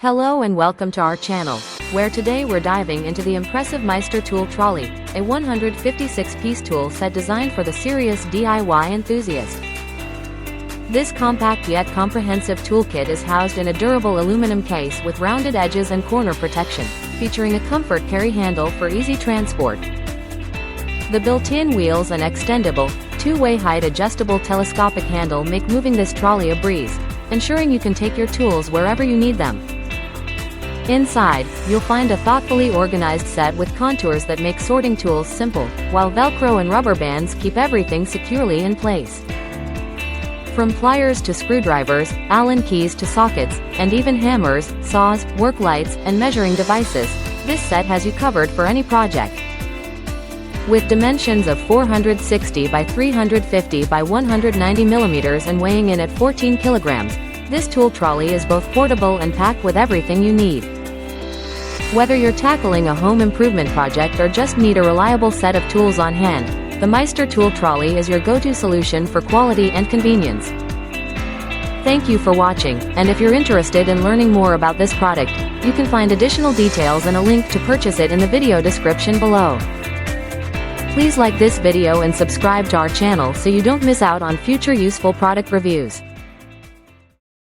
Hello and welcome to our channel, where today we're diving into the impressive Meister Tool Trolley, a 156-piece tool set designed for the serious DIY enthusiast. This compact yet comprehensive toolkit is housed in a durable aluminum case with rounded edges and corner protection, featuring a comfort carry handle for easy transport. The built-in wheels and extendable, two-way height adjustable telescopic handle make moving this trolley a breeze, ensuring you can take your tools wherever you need them. Inside, you'll find a thoughtfully organized set with contours that make sorting tools simple, while Velcro and rubber bands keep everything securely in place. From pliers to screwdrivers, Allen keys to sockets, and even hammers, saws, work lights, and measuring devices, this set has you covered for any project. With dimensions of 460 by 350 by 190 millimeters and weighing in at 14 kilograms, this tool trolley is both portable and packed with everything you need. Whether you're tackling a home improvement project or just need a reliable set of tools on hand, the Meister Tool Trolley is your go-to solution for quality and convenience. Thank you for watching, and if you're interested in learning more about this product, you can find additional details and a link to purchase it in the video description below. Please like this video and subscribe to our channel so you don't miss out on future useful product reviews.